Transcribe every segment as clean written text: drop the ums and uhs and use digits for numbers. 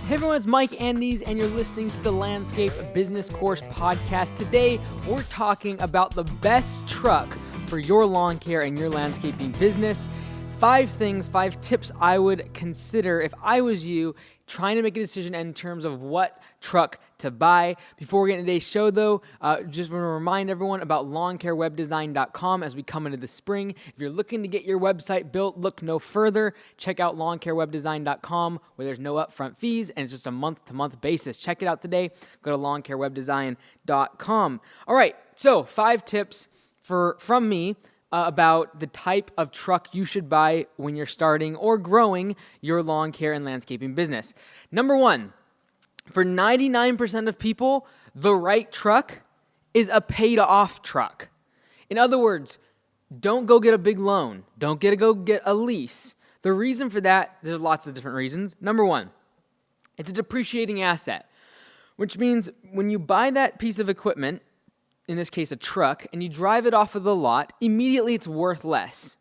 Hey everyone, it's Mike Andes, and you're listening to the Landscape Business Course Podcast. Today, we're talking about the best truck for your lawn care and your landscaping business. 5 tips I would consider if I was you trying to make a decision in terms of what truck to buy. Before we get into today's show, though, just want to remind everyone about lawncarewebdesign.com as we come into the spring. If you're looking to get your website built, look no further. Check out lawncarewebdesign.com where there's no upfront fees and it's just a month-to-month basis. Check it out today. Go to lawncarewebdesign.com. All right, so 5 tips from me about the type of truck you should buy when you're starting or growing your lawn care and landscaping business. Number 1, for 99% of people, the right truck is a paid-off truck. In other words, don't go get a big loan. Don't go get a lease. The reason for that, there's lots of different reasons. Number 1, it's a depreciating asset, which means when you buy that piece of equipment, in this case a truck, and you drive it off of the lot, immediately it's worth less.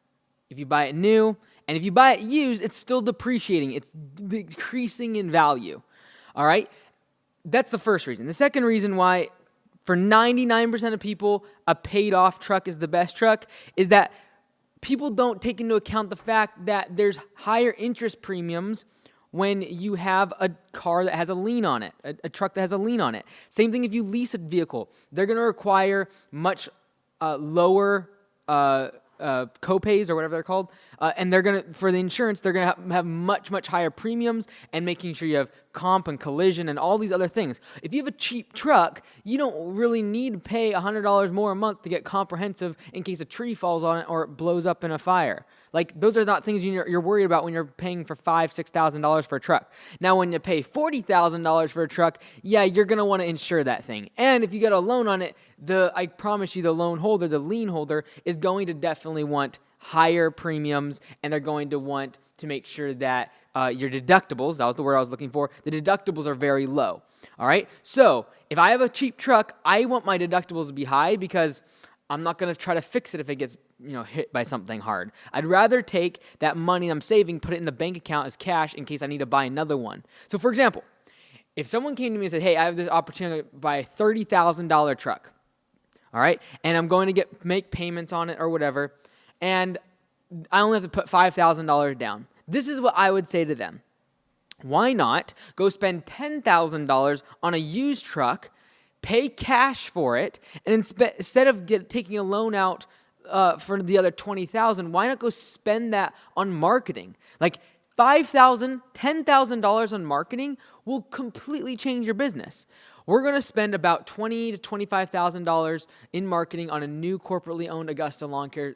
If you buy it new, and if you buy it used, it's still depreciating. It's decreasing in value. All right? That's the first reason. The second reason why, for 99% of people, a paid-off truck is the best truck is that people don't take into account the fact that there's higher interest premiums when you have a car that has a lien on it, a truck that has a lien on it. Same thing if you lease a vehicle. They're going to require much lower co-pays or whatever they're called, and they're going to, for the insurance, they're going to have much, much higher premiums and making sure you have comp and collision and all these other things. If you have a cheap truck, you don't really need to pay $100 more a month to get comprehensive in case a tree falls on it or it blows up in a fire. Like, those are not things you're worried about when you're paying for $5,000, $6,000 for a truck. Now, when you pay $40,000 for a truck, yeah, you're going to want to insure that thing. And if you get a loan on it, I promise you the loan holder, the lien holder, is going to definitely want higher premiums, and they're going to want to make sure that your deductibles, that was the word I was looking for, the deductibles are very low. All right? So, if I have a cheap truck, I want my deductibles to be high because I'm not going to try to fix it if it gets hit by something hard. I'd rather take that money I'm saving, put it in the bank account as cash in case I need to buy another one. So, for example, if someone came to me and said, hey, I have this opportunity to buy a $30,000 truck, all right, and I'm going to make payments on it or whatever, and I only have to put $5,000 down. This is what I would say to them. Why not go spend $10,000 on a used truck, pay cash for it, and instead of taking a loan out for the other $20,000, why not go spend that on marketing? Like $5,000, $10,000 on marketing will completely change your business. We're going to spend about $20,000 to $25,000 in marketing on a new corporately owned Augusta lawn care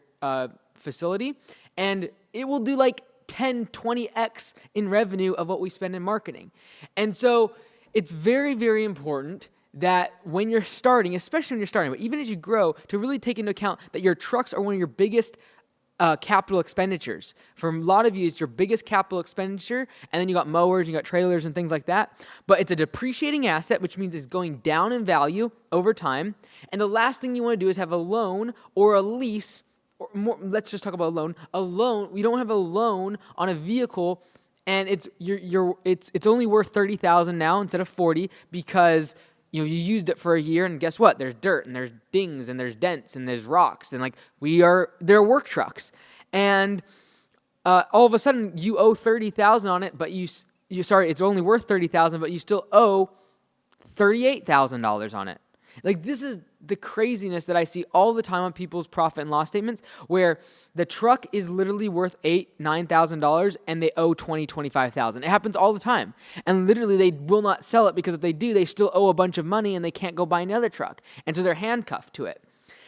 facility, and it will do like 10, 20x in revenue of what we spend in marketing. And so it's very, very important that when you're starting, especially when you're starting, but even as you grow, to really take into account that your trucks are one of your biggest capital expenditures. For a lot of you, it's your biggest capital expenditure, and then you got mowers, you got trailers and things like that. But it's a depreciating asset, which means it's going down in value over time. And the last thing you want to do is have a loan or a lease, or more, let's just talk about a loan. A loan, we don't have a loan on a vehicle, and it's only worth $30,000 now instead of $40,000 because you used it for a year, and guess what? There's dirt, and there's dings, and there's dents, and there's rocks, and they're work trucks, and all of a sudden you owe $30,000 on it, but it's only worth $30,000, but you still owe $38,000 on it. Like, this is the craziness that I see all the time on people's profit and loss statements, where the truck is literally worth $8,000, $9,000 and they owe $20,000, $25,000. It happens all the time. And literally they will not sell it because if they do, they still owe a bunch of money and they can't go buy another truck. And so they're handcuffed to it.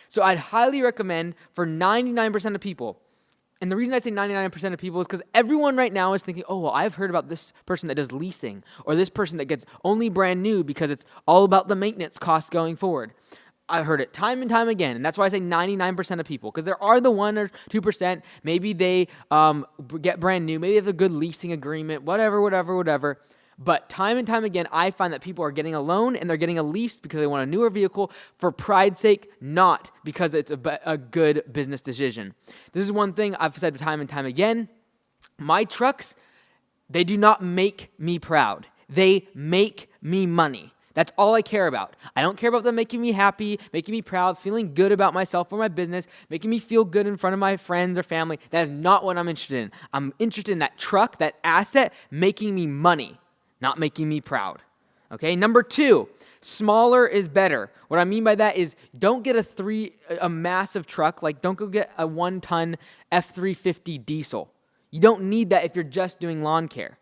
So I'd highly recommend for 99% of people, and the reason I say 99% of people is because everyone right now is thinking, oh, well, I've heard about this person that does leasing or this person that gets only brand new because it's all about the maintenance costs going forward. I've heard it time and time again, and that's why I say 99% of people, because there are the 1 or 2%, maybe they get brand new, maybe they have a good leasing agreement, whatever. But time and time again, I find that people are getting a loan and they're getting a lease because they want a newer vehicle for pride's sake, not because it's a good business decision. This is one thing I've said time and time again. My trucks, they do not make me proud. They make me money. That's all I care about. I don't care about them making me happy, making me proud, feeling good about myself or my business, making me feel good in front of my friends or family. That is not what I'm interested in. I'm interested in that truck, that asset, making me money, not making me proud. Okay, number 2, smaller is better. What I mean by that is don't get a massive truck, like don't go get a 1-ton F350 diesel. You don't need that if you're just doing lawn care.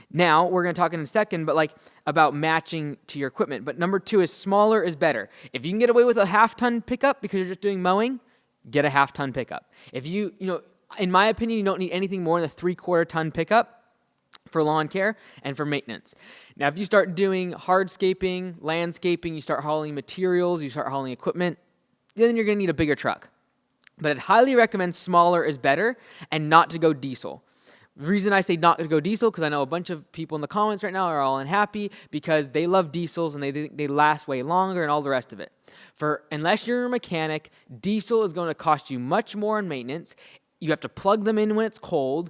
Now, we're going to talk in a second, but about matching to your equipment. But number 2 is smaller is better. If you can get away with a 1/2-ton pickup because you're just doing mowing, get a 1/2-ton pickup. If in my opinion, you don't need anything more than a 3/4-ton pickup for lawn care and for maintenance. Now, if you start doing hardscaping, landscaping, you start hauling materials, you start hauling equipment, then you're going to need a bigger truck. But I'd highly recommend smaller is better and not to go diesel. The reason I say not to go diesel, because I know a bunch of people in the comments right now are all unhappy because they love diesels and they last way longer and all the rest of it. Unless you're a mechanic, diesel is going to cost you much more in maintenance. You have to plug them in when it's cold.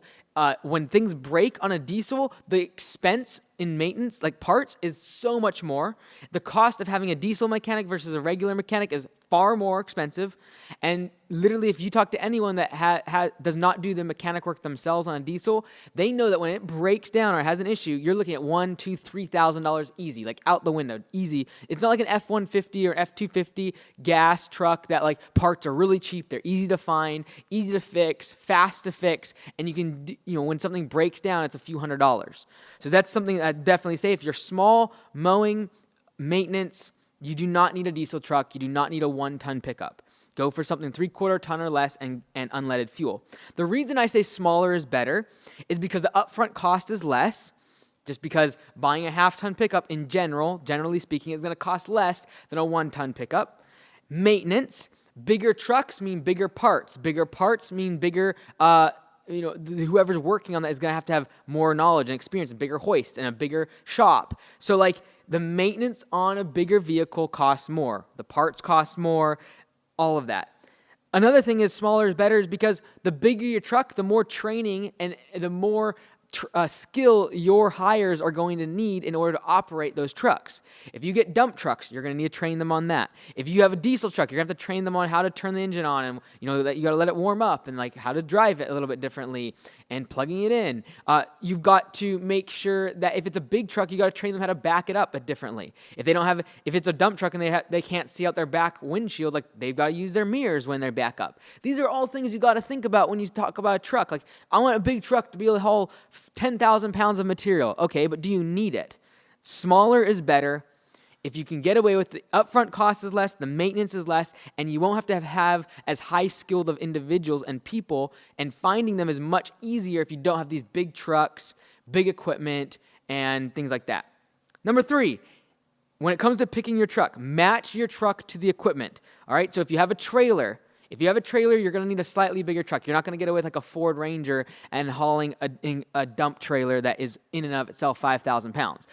When things break on a diesel, the expense in maintenance, like parts, is so much more. The cost of having a diesel mechanic versus a regular mechanic is far more expensive. And literally, if you talk to anyone that does not do the mechanic work themselves on a diesel, they know that when it breaks down or has an issue, you're looking at $1,000, $2,000, $3,000 easy, like out the window, easy. It's not like an F-150 or F-250 gas truck that parts are really cheap. They're easy to find, easy to fix, fast to fix, and you can, when something breaks down, it's a few $100s. So that's something I'd definitely say. If you're small, mowing, maintenance, you do not need a diesel truck. You do not need a 1-ton pickup. Go for something 3/4 ton or less and unleaded fuel. The reason I say smaller is better is because the upfront cost is less, just because buying a 1/2-ton pickup generally speaking, is going to cost less than a 1-ton pickup. Maintenance, bigger trucks mean bigger parts. Bigger parts mean bigger, whoever's working on that is going to have more knowledge and experience, a bigger hoist and a bigger shop. So the maintenance on a bigger vehicle costs more. The parts cost more, all of that. Another thing is smaller is better is because the bigger your truck, the more training and the more skill your hires are going to need in order to operate those trucks. If you get dump trucks, you're going to need to train them on that. If you have a diesel truck, you're going to have to train them on how to turn the engine on and that you got to let it warm up and how to drive it a little bit differently and plugging it in. You've got to make sure that if it's a big truck, you got to train them how to back it up differently. If it's a dump truck and they can't see out their back windshield, they've got to use their mirrors when they back up. These are all things you got to think about when you talk about a truck. I want a big truck to be able to haul 10,000 pounds of material. Okay, but do you need it? Smaller is better. If you can get away with the upfront cost is less, the maintenance is less, and you won't have to have as high skilled of individuals and people, and finding them is much easier if you don't have these big trucks, big equipment, and things like that. Number 3, when it comes to picking your truck, match your truck to the equipment. All right, so if you have a trailer, you're going to need a slightly bigger truck. You're not going to get away with a Ford Ranger and hauling a dump trailer that is in and of itself 5,000 pounds.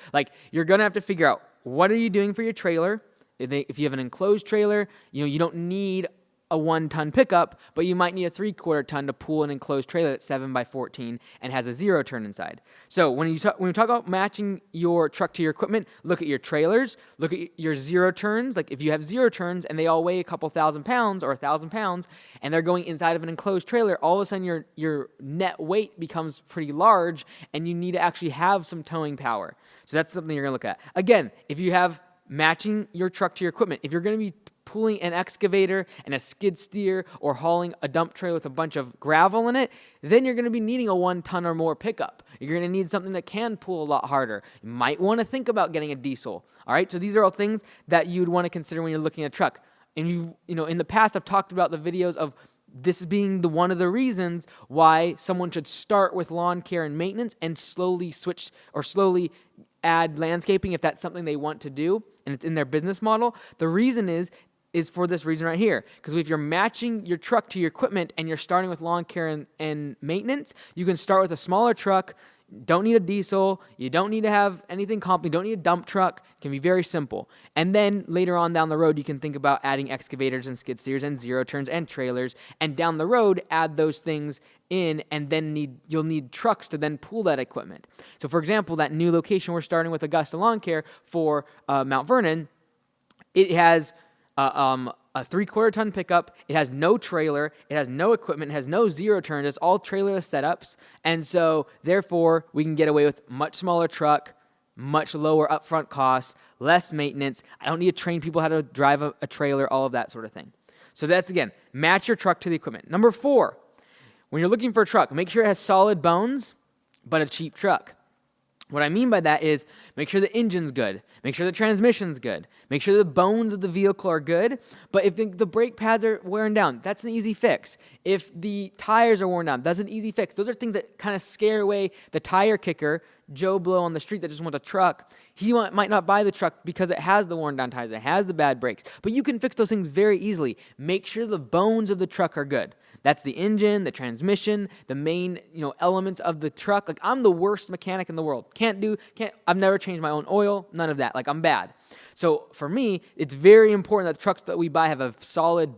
You're going to have to figure out, what are you doing for your trailer? If you have an enclosed trailer, you don't need a 1-ton pickup, but you might need a 3/4 ton to pull an enclosed trailer that's 7x14 and has a ZeroTurn inside. So when we talk about matching your truck to your equipment, look at your trailers, look at your ZeroTurns. If you have ZeroTurns and they all weigh a couple thousand pounds or 1,000 pounds, and they're going inside of an enclosed trailer, all of a sudden your net weight becomes pretty large, and you need to actually have some towing power. So that's something you're going to look at. Again, if you have matching your truck to your equipment, if you're going to be pulling an excavator and a skid steer or hauling a dump trailer with a bunch of gravel in it, then you're going to be needing a 1-ton or more pickup. You're going to need something that can pull a lot harder. You might want to think about getting a diesel. All right, so these are all things that you'd want to consider when you're looking at a truck. And in the past, I've talked about the videos of this being one of the reasons why someone should start with lawn care and maintenance and slowly add landscaping if that's something they want to do and it's in their business model. The reason is for this reason right here. Because if you're matching your truck to your equipment and you're starting with lawn care and maintenance, you can start with a smaller truck, don't need a diesel. You don't need to have anything complicated. You don't need a dump truck. It can be very simple. And then later on down the road, you can think about adding excavators and skid steers and zero turns and trailers. And down the road, add those things in, and then you'll need trucks to then pull that equipment. So for example, that new location we're starting with Augusta Lawn Care for Mount Vernon, it has a 3/4 ton pickup. It has no trailer. It has no equipment. It has no zero turn. It's all trailerless setups. And so therefore we can get away with much smaller truck, much lower upfront costs, less maintenance. I don't need to train people how to drive a trailer, all of that sort of thing. So that's, again, match your truck to the equipment. Number 4, when you're looking for a truck, make sure it has solid bones, but a cheap truck. What I mean by that is make sure the engine's good, make sure the transmission's good, make sure the bones of the vehicle are good, but if the brake pads are wearing down, that's an easy fix. If the tires are worn down, that's an easy fix. Those are things that kind of scare away the tire kicker, Joe Blow on the street that just wants a truck. He might not buy the truck because it has the worn down tires, it has the bad brakes, but you can fix those things very easily. Make sure the bones of the truck are good. That's the engine, the transmission, the main, elements of the truck. Like, I'm the worst mechanic in the world. I've never changed my own oil, none of that. Like, I'm bad. So for me, it's very important that the trucks that we buy have a solid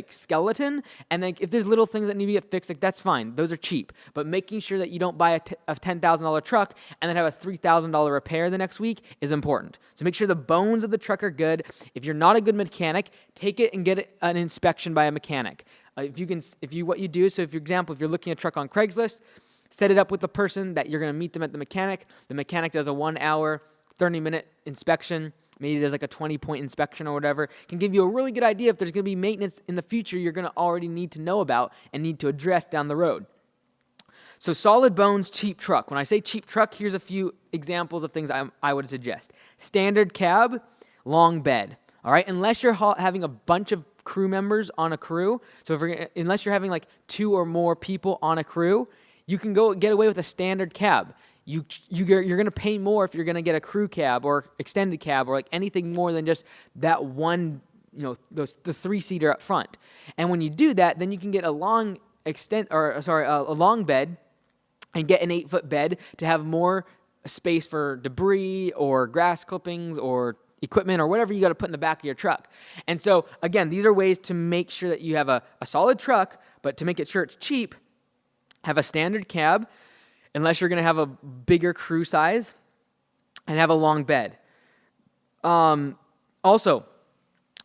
skeleton, and then if there's little things that need to get fixed, that's fine. Those are cheap. But making sure that you don't buy a $10,000 truck and then have a $3,000 repair the next week is important. So make sure the bones of the truck are good. If you're not a good mechanic, take it and get an inspection by a mechanic. What you do, so if you're looking at a truck on Craigslist, set it up with the person that you're going to meet them at the mechanic. The mechanic does a 1 hour, 30-minute inspection. Maybe there's like a 20-point inspection or whatever. Can give you a really good idea if there's going to be maintenance in the future you're going to already need to know about and need to address down the road. So solid bones, cheap truck. When I say cheap truck, here's a few examples of things I would suggest. Standard cab, long bed. All right, unless you're having a bunch of crew members on a crew, so unless you're having like 2 or more people on a crew, you can go get away with a standard cab. You're going to pay more if you're going to get a crew cab or extended cab or like anything more than just that one, the 3-seater up front. And when you do that, then you can get a long bed and get an 8-foot bed to have more space for debris or grass clippings or equipment or whatever you got to put in the back of your truck. And so again, these are ways to make sure that you have a solid truck, but to make sure it's cheap, have a standard cab, unless you're going to have a bigger crew size, and have a long bed. Also,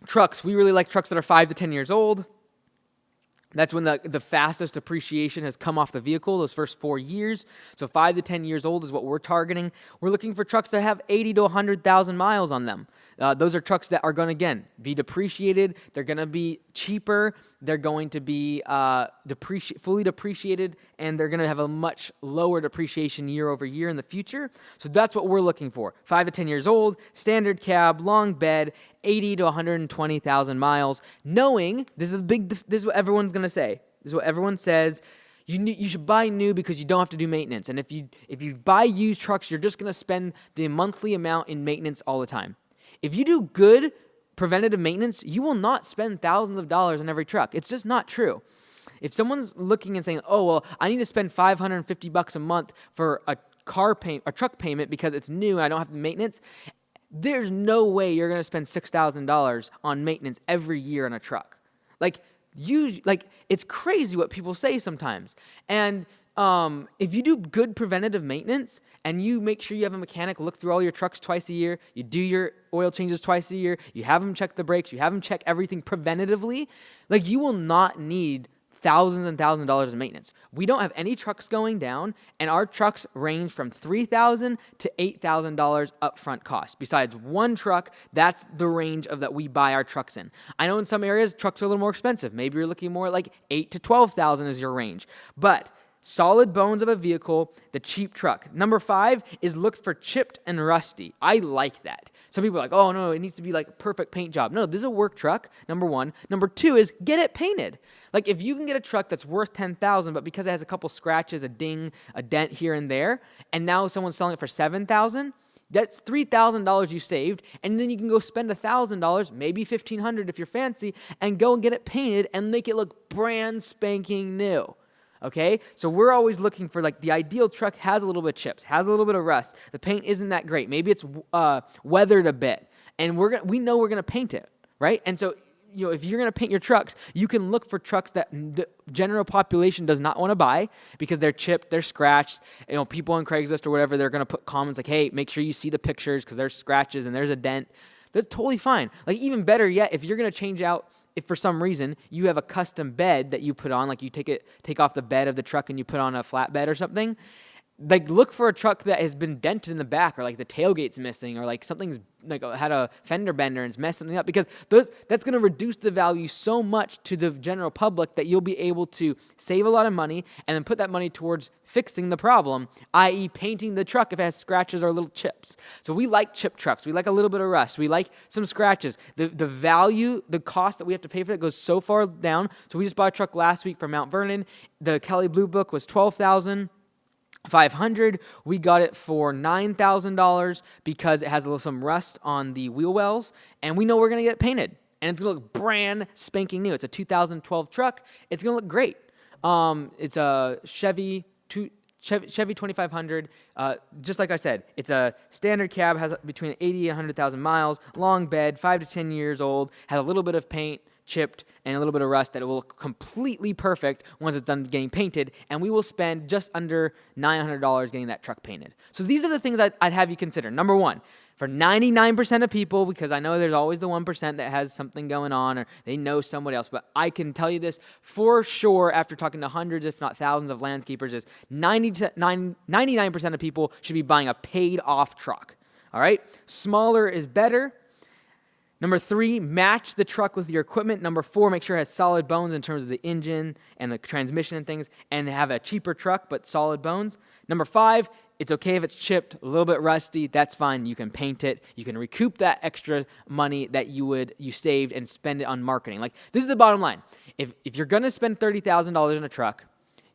trucks. We really like trucks that are 5 to 10 years old. That's when the fastest depreciation has come off the vehicle, those first 4 years. So 5 to 10 years old is what we're targeting. We're looking for trucks that have 80 to 100,000 miles on them. Those are trucks that are going to, again, be depreciated. They're going to be cheaper. They're going to be fully depreciated, and they're going to have a much lower depreciation year over year in the future. So that's what we're looking for. 5 to 10 years old, standard cab, long bed, 80 to 120,000 miles, knowing, this is what everyone's going to say. This is what everyone says. You should buy new because you don't have to do maintenance. And if you buy used trucks, you're just going to spend the monthly amount in maintenance all the time. If you do good preventative maintenance, you will not spend thousands of dollars on every truck. It's just not true. If someone's looking and saying, "Oh, well, I need to spend $550 a month for a truck payment because it's new and I don't have the maintenance," there's no way you're going to spend $6,000 on maintenance every year on a truck. It's crazy what people say sometimes. And if you do good preventative maintenance and you make sure you have a mechanic look through all your trucks twice a year, you do your oil changes twice a year, you have them check the brakes, you have them check everything preventatively, you will not need thousands and thousands of dollars in maintenance. We don't have any trucks going down, and our trucks range from $3,000 to $8,000 upfront cost. Besides one truck, that's the range that we buy our trucks in. I know in some areas trucks are a little more expensive. Maybe you're looking more like $8,000 to $12,000 is your range. But solid bones of a vehicle, the cheap truck. Number 5 is look for chipped and rusty. I like that. Some people are like, "Oh no, it needs to be like a perfect paint job." No, this is a work truck, number 1. Number 2 is get it painted. If you can get a truck that's worth $10,000, but because it has a couple scratches, a ding, a dent here and there, and now someone's selling it for $7,000, that's $3,000 you saved, and then you can go spend $1,000, maybe $1,500 if you're fancy, and go and get it painted and make it look brand spanking new. okay? So we're always looking for like the ideal truck has a little bit of chips, has a little bit of rust. The paint isn't that great. Maybe it's weathered a bit, and we know we're gonna paint it, right? And so if you're going to paint your trucks, you can look for trucks that the general population does not want to buy because they're chipped, they're scratched. People on Craigslist or whatever, they're going to put comments like, hey, make sure you see the pictures because there's scratches and there's a dent. That's totally fine. Like, even better yet, if you're going to change out, if for some reason you have a custom bed that you put on, like you take off the bed of the truck and you put on a flatbed or something, like look for a truck that has been dented in the back, or like the tailgate's missing, or like something's like had a fender bender and it's messed something up, because that's going to reduce the value so much to the general public that you'll be able to save a lot of money and then put that money towards fixing the problem, i.e. painting the truck if it has scratches or little chips. So we like chip trucks. We like a little bit of rust. We like some scratches. The value, the cost that we have to pay for that goes so far down. So we just bought a truck last week from Mount Vernon. The Kelley Blue Book was $12,500. We got it for $9,000 because it has some rust on the wheel wells, and we know we're going to get it painted, and it's going to look brand spanking new. It's a 2012 truck. It's going to look great. It's a Chevy 2500. Just like I said, it's a standard cab, has between 80 and 100,000 miles, long bed, 5 to 10 years old, has a little bit of paint, chipped, and a little bit of rust that it will look completely perfect once it's done getting painted, and we will spend just under $900 getting that truck painted. So these are the things I'd have you consider. Number one, for 99% of people, because I know there's always the 1% that has something going on or they know somebody else, but I can tell you this for sure after talking to hundreds, if not thousands of landscapers, is 99% of people should be buying a paid-off truck, all right? Smaller is better. Number 3, match the truck with your equipment. Number 4, make sure it has solid bones in terms of the engine and the transmission and things, and have a cheaper truck but solid bones. Number 5, it's okay if it's chipped, a little bit rusty. That's fine. You can paint it. You can recoup that extra money that you saved and spend it on marketing. Like, this is the bottom line. If you're going to spend $30,000 in a truck,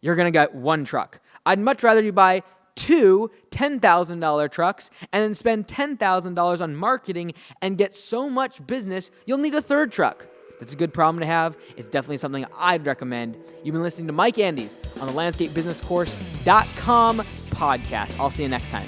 you're going to get one truck. I'd much rather you buy 2 $10,000 trucks and then spend $10,000 on marketing and get so much business, you'll need a third truck. That's a good problem to have. It's definitely something I'd recommend. You've been listening to Mike Andes on the LandscapeBusinessCourse.com podcast. I'll see you next time.